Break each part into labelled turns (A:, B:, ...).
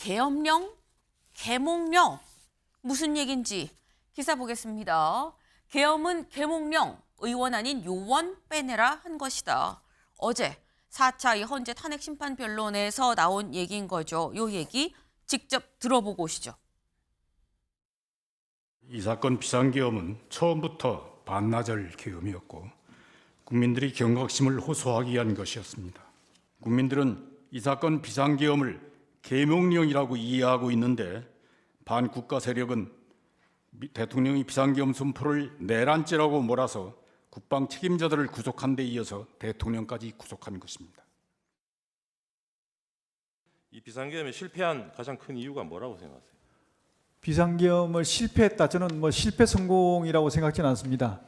A: 계엄령, 계몽령 무슨 얘긴지 기사 보겠습니다. 계엄은 계몽령, 의원 아닌 요원 빼내라 한 것이다. 어제 4차 이 헌재 탄핵 심판 변론에서 나온 얘기인 거죠. 요 얘기 직접 들어보고 오시죠.
B: 이 사건 비상계엄은 처음부터 반나절 계엄이었고 국민들이 경각심을 호소하기 위한 것이었습니다. 국민들은 이 사건 비상계엄을 계몽령이라고 이해하고 있는데 반국가 세력은 대통령이 비상계엄 선포를 내란죄라고 몰아서 국방 책임자들을 구속한 데 이어서 대통령까지 구속한 것입니다.
C: 이 비상계엄에 실패한 가장 큰 이유가 뭐라고 생각하세요?
D: 비상계엄을 실패했다. 저는 실패 성공이라고 생각지는 않습니다.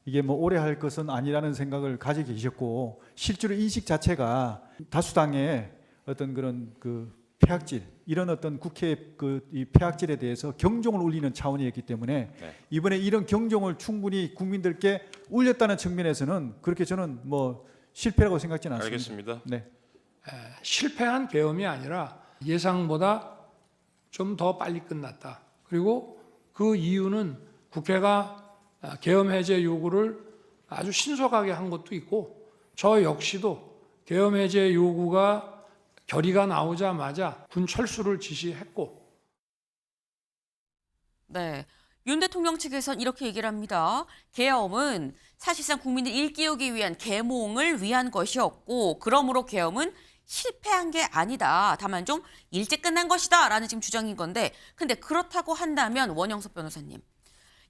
D: 이게 오래 할 것은 아니라는 생각을 가지고 계셨고 실제로 인식 자체가 다수당의 어떤 그런 폐악질 이런 어떤 국회 이 폐악질에 대해서 경종을 울리는 차원이었기 때문에 이번에 이런 경종을 충분히 국민들께 울렸다는 측면에서는 그렇게 저는 실패라고 생각지는 않습니다.
C: 알겠습니다.
D: 네.
E: 실패한 계엄이 아니라 예상보다 좀 더 빨리 끝났다. 그리고 그 이유는 국회가 계엄 해제 요구를 아주 신속하게 한 것도 있고 저 역시도 계엄 해제 요구가 결의가 나오자마자 군 철수를 지시했고.
A: 네, 윤 대통령 측에서는 이렇게 얘기를 합니다. 계엄은 사실상 국민을 일깨우기 위한 계몽을 위한 것이었고 그러므로 계엄은 실패한 게 아니다. 다만 좀 일찍 끝난 것이다 라는 지금 주장인 건데 근데 그렇다고 한다면 원영석 변호사님,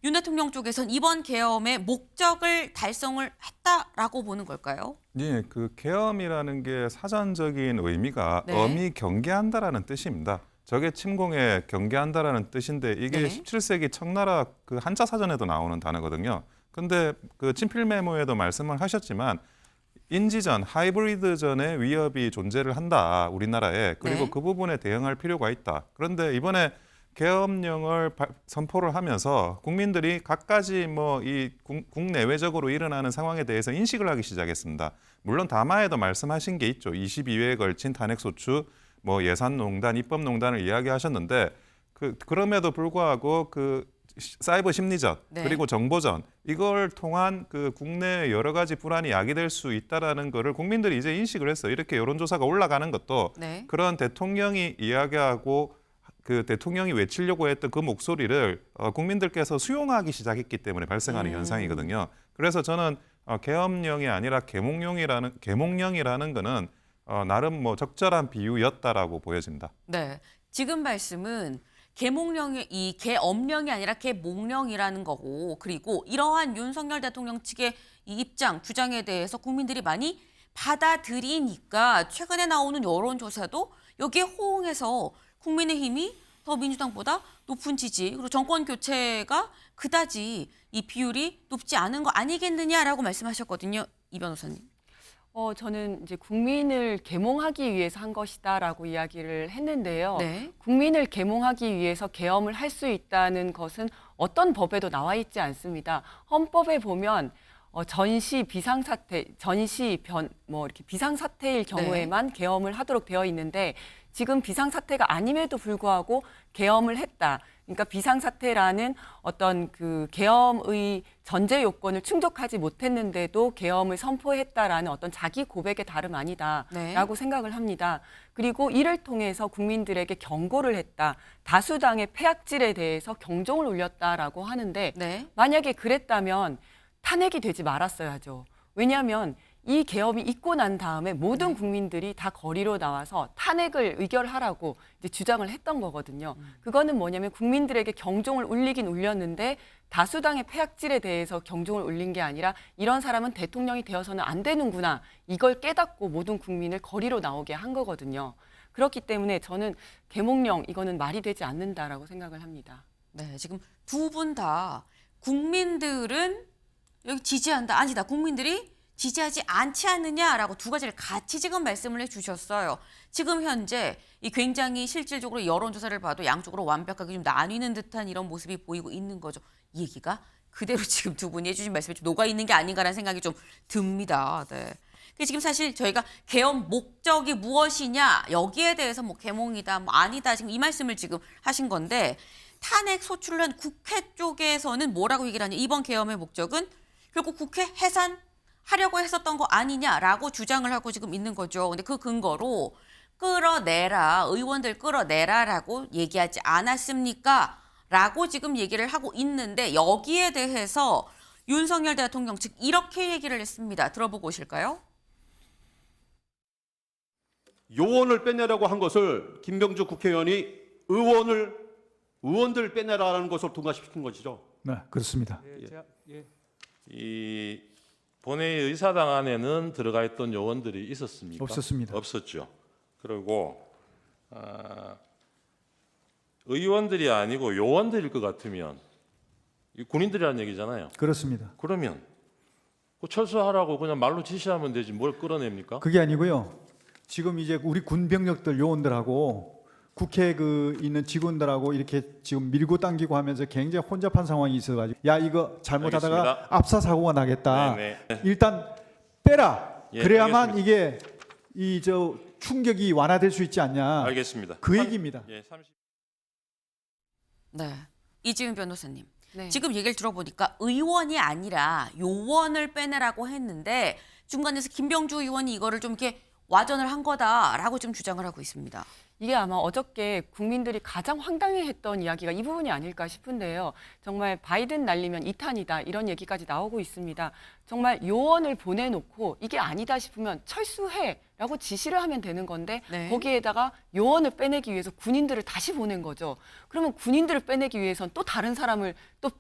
A: 윤 대통령 쪽에서는 이번 계엄의 목적을 달성을 했다라고 보는 걸까요?
F: 예, 계엄이라는 게 사전적인 의미가
A: 네.
F: 엄히 경계한다라는 뜻입니다. 적의 침공에 경계한다라는 뜻인데 이게
A: 네.
F: 17세기 청나라 한자 사전에도 나오는 단어거든요. 근데 친필 메모에도 말씀을 하셨지만 인지전, 하이브리드전의 위협이 존재를 한다, 우리나라에. 그리고
A: 네.
F: 그 부분에 대응할 필요가 있다. 그런데 이번에 계엄령을 선포를 하면서 국민들이 갖가지 이 국내외적으로 일어나는 상황에 대해서 인식을 하기 시작했습니다. 물론 담화에도 말씀하신 게 있죠. 22회에 걸친 탄핵소추, 예산농단, 입법농단을 이야기하셨는데 그럼에도 불구하고 사이버 심리전
A: 네.
F: 그리고 정보전 이걸 통한 국내 여러 가지 불안이 야기될 수 있다라는 거를 국민들이 이제 인식을 했어요. 이렇게 여론조사가 올라가는 것도
A: 네.
F: 그런 대통령이 이야기하고 대통령이 외치려고 했던 그 목소리를 국민들께서 수용하기 시작했기 때문에 발생하는 현상이거든요. 그래서 저는 계엄령이 아니라 계몽령이라는 거는 나름 적절한 비유였다라고 보여집니다.
A: 네, 지금 말씀은 계몽령이 계엄령이 아니라 계몽령이라는 거고 그리고 이러한 윤석열 대통령 측의 이 입장, 주장에 대해서 국민들이 많이 받아들이니까 최근에 나오는 여론조사도 여기에 호응해서 국민의힘이 더 민주당보다 높은 지지 그리고 정권 교체가 그다지 이 비율이 높지 않은 거 아니겠느냐라고 말씀하셨거든요. 이 변호사님.
G: 저는 이제 국민을 계몽하기 위해서 한 것이다라고 이야기를 했는데요.
A: 네.
G: 국민을 계몽하기 위해서 계엄을 할 수 있다는 것은 어떤 법에도 나와 있지 않습니다. 헌법에 보면 전시 비상사태, 이렇게 비상사태일 경우에만 계엄을 하도록 되어 있는데 지금 비상사태가 아님에도 불구하고 계엄을 했다. 그러니까 비상사태라는 어떤 계엄의 전제 요건을 충족하지 못했는데도 계엄을 선포했다라는 어떤 자기 고백의 다름 아니다라고 생각을 합니다. 그리고 이를 통해서 국민들에게 경고를 했다. 다수당의 폐악질에 대해서 경종을 울렸다라고 하는데
A: 네.
G: 만약에 그랬다면 탄핵이 되지 말았어야죠. 왜냐하면 이 계엄이 있고 난 다음에 모든 국민들이 다 거리로 나와서 탄핵을 의결하라고 이제 주장을 했던 거거든요. 그거는 뭐냐면 국민들에게 경종을 울리긴 울렸는데 다수당의 폐악질에 대해서 경종을 울린 게 아니라 이런 사람은 대통령이 되어서는 안 되는구나. 이걸 깨닫고 모든 국민을 거리로 나오게 한 거거든요. 그렇기 때문에 저는 계몽령 이거는 말이 되지 않는다라고 생각을 합니다.
A: 네, 지금 두 분 다 국민들은 여기 지지한다. 아니다. 국민들이 지지하지 않지 않느냐라고 두 가지를 같이 지금 말씀을 해주셨어요. 지금 현재 이 굉장히 실질적으로 여론조사를 봐도 양쪽으로 완벽하게 좀 나뉘는 듯한 이런 모습이 보이고 있는 거죠. 이 얘기가 그대로 지금 두 분이 해주신 말씀에 좀 녹아있는 게 아닌가라는 생각이 좀 듭니다. 네. 지금 사실 저희가 계엄 목적이 무엇이냐 여기에 대해서 뭐 계몽이다 뭐 아니다 지금 이 말씀을 지금 하신 건데 탄핵 소추를 한 국회 쪽에서는 뭐라고 얘기를 하냐 이번 계엄의 목적은 결국 국회 해산하려고 했었던 거 아니냐라고 주장을 하고 지금 있는 거죠. 근데 그 근거로 끌어내라 의원들 끌어내라라고 얘기하지 않았습니까? 라고 지금 얘기를 하고 있는데 여기에 대해서 윤석열 대통령 측 이렇게 얘기를 했습니다. 들어보고 오실까요?
H: 요원을 빼내라고 한 것을 김병주 국회의원이 의원들 빼내라는 것을 통과시킨 것이죠.
D: 네, 그렇습니다.
C: 이 본회의 의사당 안에는 들어가 있던 요원들이 있었습니까?
D: 없었습니다.
C: 없었죠. 그리고 의원들이 아니고 요원들일 것 같으면 이 군인들이라는 얘기잖아요.
D: 그렇습니다.
C: 그러면 그 철수하라고 그냥 말로 지시하면 되지 뭘 끌어냅니까?
D: 그게 아니고요. 지금 이제 우리 군 병력들 요원들하고 국회 있는 직원들하고 이렇게 지금 밀고 당기고 하면서 굉장히 혼잡한 상황이 있어가지고 야 이거 잘못하다가
C: 알겠습니다.
D: 압사 사고가 나겠다.
C: 네네.
D: 일단 빼라.
C: 예,
D: 그래야만
C: 알겠습니다.
D: 이게 충격이 완화될 수 있지 않냐.
C: 알겠습니다.
D: 그 얘기입니다.
C: 예, 30...
A: 네. 이지은 변호사님.
G: 네.
A: 지금 얘기를 들어보니까 의원이 아니라 요원을 빼내라고 했는데 중간에서 김병주 의원이 이거를 좀 이렇게 와전을 한 거다라고 지금 주장을 하고 있습니다.
G: 이게 아마 어저께 국민들이 가장 황당해했던 이야기가 이 부분이 아닐까 싶은데요. 정말 바이든 날리면 2탄이다 이런 얘기까지 나오고 있습니다. 정말 요원을 보내놓고 이게 아니다 싶으면 철수해라고 지시를 하면 되는 건데
A: 네.
G: 거기에다가 요원을 빼내기 위해서 군인들을 다시 보낸 거죠. 그러면 군인들을 빼내기 위해선 또 다른 사람을 또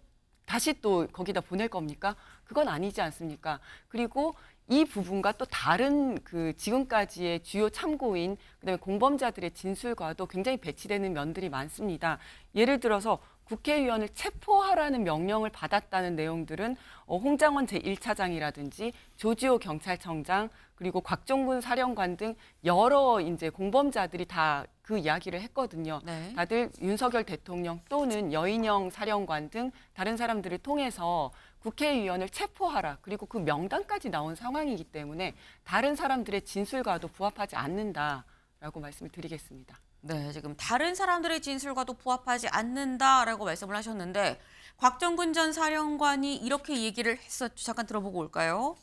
G: 다시 또 거기다 보낼 겁니까? 그건 아니지 않습니까? 그리고 이 부분과 또 다른 지금까지의 주요 참고인 그다음에 공범자들의 진술과도 굉장히 배치되는 면들이 많습니다. 예를 들어서 국회의원을 체포하라는 명령을 받았다는 내용들은 홍장원 제1차장이라든지 조지호 경찰청장 그리고 곽종군 사령관 등 여러 이제 공범자들이 다 그 이야기를 했거든요.
A: 네.
G: 다들 윤석열 대통령 또는 여인영 사령관 등 다른 사람들을 통해서 국회의원을 체포하라. 그리고 그 명단까지 나온 상황이기 때문에 다른 사람들의 진술과도 부합하지 않는다라고 말씀을 드리겠습니다.
A: 네, 지금 다른 사람들의 진술과도 부합하지 않는다라고 말씀을 하셨는데 곽정근 전 사령관이 이렇게 얘기를 했었죠. 잠깐 들어보고 올까요?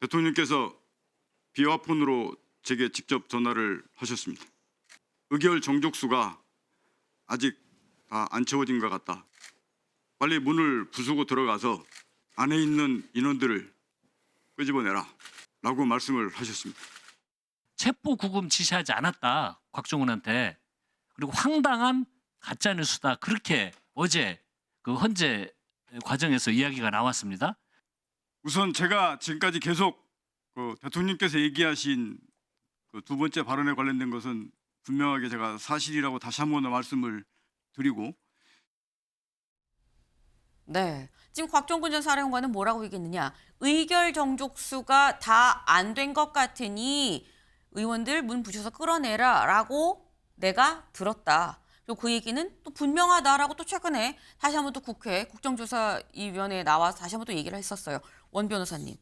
I: 대통령께서 비화폰으로 제게 직접 전화를 하셨습니다. 의결 정족수가 아직 다 안 채워진 것 같다. 빨리 문을 부수고 들어가서 안에 있는 인원들을 끄집어내라 라고 말씀을 하셨습니다.
J: 체포 구금 지시하지 않았다. 곽종훈한테. 그리고 황당한 가짜뉴스다. 그렇게 어제 그 헌재 과정에서 이야기가 나왔습니다.
I: 우선 제가 지금까지 계속 대통령께서 얘기하신 그 두 번째 발언에 관련된 것은 분명하게 제가 사실이라고 다시 한 번 더 말씀을 드리고
A: 네, 지금 곽종근 전 사령관은 뭐라고 얘기했느냐. 의결 정족수가 다 안 된 것 같으니 의원들 문 부셔서 끌어내라라고 내가 들었다. 그리고 그 얘기는 또 분명하다라고 또 최근에 다시 한번 또 국회 국정조사위원회에 나와서 다시 한번 또 얘기를 했었어요. 원 변호사님.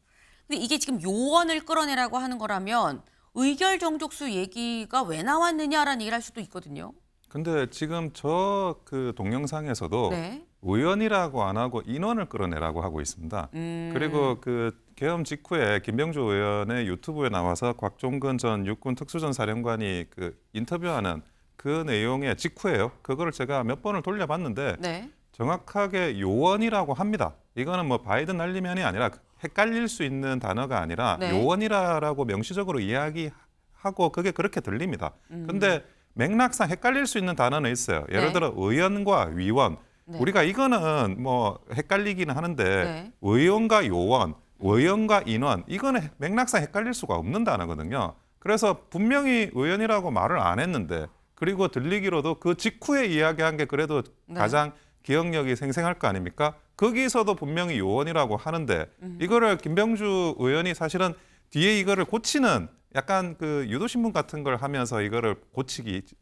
A: 근데 이게 지금 요원을 끌어내라고 하는 거라면 의결 정족수 얘기가 왜 나왔느냐라는 얘기를 할 수도 있거든요.
F: 근데 지금 저 그 동영상에서도
A: 네.
F: 의원이라고 안 하고 인원을 끌어내라고 하고 있습니다. 그리고 그 계엄 직후에 김병주 의원의 유튜브에 나와서 곽종근 전 육군 특수전사령관이 그 인터뷰하는 그 내용의 직후에요. 그거를 제가 몇 번을 돌려봤는데
A: 네.
F: 정확하게 요원이라고 합니다. 이거는 뭐 바이든 날리면이 아니라 헷갈릴 수 있는 단어가 아니라
A: 네.
F: 요원이라고 명시적으로 이야기하고 그게 그렇게 들립니다. 근데 맥락상 헷갈릴 수 있는 단어는 있어요. 예를
A: 네.
F: 들어 의원과 위원.
A: 네.
F: 우리가 이거는 뭐 헷갈리기는 하는데
A: 네.
F: 의원과 요원, 의원과 인원 이거는 맥락상 헷갈릴 수가 없는 단어거든요. 그래서 분명히 의원이라고 말을 안 했는데 그리고 들리기로도 그 직후에 이야기한 게 그래도
A: 네.
F: 가장 기억력이 생생할 거 아닙니까? 거기서도 분명히 요원이라고 하는데 이거를 김병주 의원이 사실은 뒤에 이거를 고치는 약간 그 유도신문 같은 걸 하면서 이거를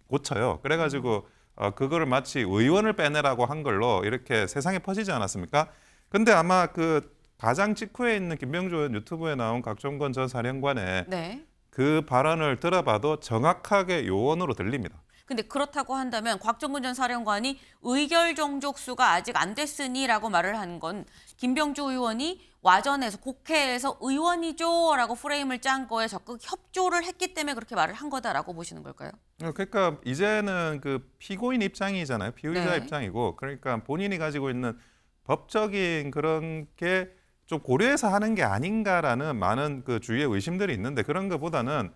F: 고쳐요. 그래가지고 그거를 마치 의원을 빼내라고 한 걸로 이렇게 세상에 퍼지지 않았습니까? 근데 아마 그 가장 직후에 있는 김병주 의원 유튜브에 나온 곽종건 전 사령관의
A: 네.
F: 그 발언을 들어봐도 정확하게 요원으로 들립니다.
A: 근데 그렇다고 한다면 곽종근 전 사령관이 의결 종족수가 아직 안 됐으니라고 말을 하는 건 김병주 의원이 와전에서 국회에서 의원이죠라고 프레임을 짠 거에 적극 협조를 했기 때문에 그렇게 말을 한 거다라고 보시는 걸까요?
F: 그러니까 이제는 그 피고인 입장이잖아요. 피의자
A: 네.
F: 입장이고, 그러니까 본인이 가지고 있는 법적인 그런 게 좀 고려해서 하는 게 아닌가라는 많은 그 주위의 의심들이 있는데, 그런 것보다는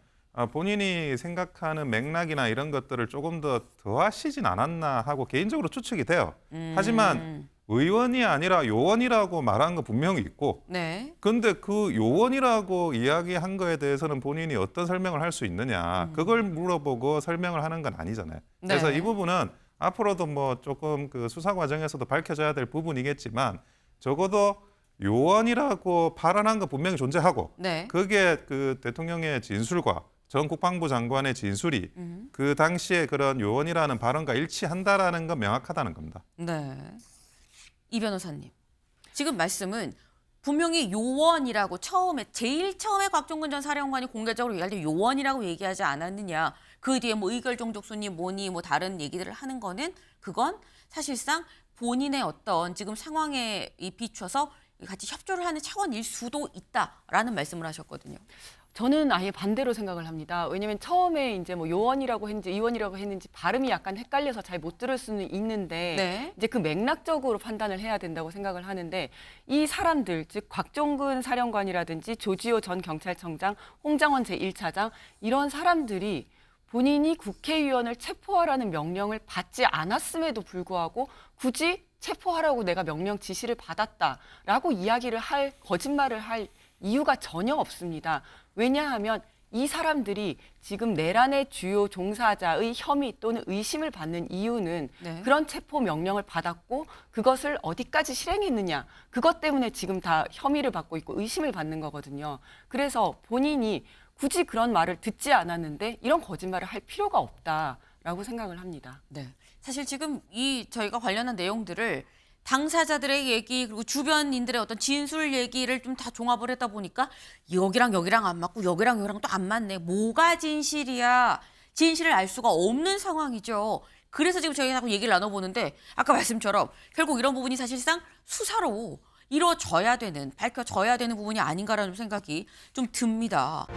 F: 본인이 생각하는 맥락이나 이런 것들을 조금 더 더하시진 않았나 하고 개인적으로 추측이 돼요. 하지만 의원이 아니라 요원이라고 말한 거 분명히 있고,
A: 네.
F: 근데 그 요원이라고 이야기한 거에 대해서는 본인이 어떤 설명을 할 수 있느냐, 그걸 물어보고 설명을 하는 건 아니잖아요. 그래서
A: 네.
F: 이 부분은 앞으로도 뭐 조금 그 수사 과정에서도 밝혀져야 될 부분이겠지만, 적어도 요원이라고 발언한 거 분명히 존재하고,
A: 네.
F: 그게 그 대통령의 진술과 전 국방부 장관의 진술이 그 당시에 그런 요원이라는 발언과 일치한다라는 건 명확하다는 겁니다.
A: 네. 이 변호사님. 지금 말씀은 분명히 요원이라고 제일 처음에 곽종근 전 사령관이 공개적으로 얘기할 때 요원이라고 얘기하지 않았느냐. 그 뒤에 뭐 의결 종족수니 뭐니 뭐 다른 얘기들을 하는 거는 그건 사실상 본인의 어떤 지금 상황에 비춰서 같이 협조를 하는 차원일 수도 있다라는 말씀을 하셨거든요.
G: 저는 아예 반대로 생각을 합니다. 왜냐하면 처음에 이제 뭐 요원이라고 했는지 의원이라고 했는지 발음이 약간 헷갈려서 잘 못 들을 수는 있는데
A: 네.
G: 이제 그 맥락적으로 판단을 해야 된다고 생각을 하는데, 이 사람들, 즉 곽종근 사령관이라든지 조지호 전 경찰청장, 홍장원 제1차장, 이런 사람들이 본인이 국회의원을 체포하라는 명령을 받지 않았음에도 불구하고 굳이 체포하라고 내가 명령 지시를 받았다라고 거짓말을 할 이유가 전혀 없습니다. 왜냐하면 이 사람들이 지금 내란의 주요 종사자의 혐의 또는 의심을 받는 이유는
A: 네.
G: 그런 체포 명령을 받았고 그것을 어디까지 실행했느냐, 그것 때문에 지금 다 혐의를 받고 있고 의심을 받는 거거든요. 그래서 본인이 굳이 그런 말을 듣지 않았는데 이런 거짓말을 할 필요가 없다라고 생각을 합니다.
A: 네. 사실 지금 저희가 관련한 내용들을 당사자들의 얘기 그리고 주변인들의 어떤 진술 얘기를 좀 다 종합을 했다 보니까 여기랑 여기랑 안 맞고 여기랑 여기랑 또 안 맞네. 뭐가 진실이야. 진실을 알 수가 없는 상황이죠. 그래서 지금 저희가 자꾸 얘기를 나눠보는데 아까 말씀처럼 결국 이런 부분이 사실상 수사로 이루어져야 되는, 밝혀져야 되는 부분이 아닌가라는 생각이 좀 듭니다.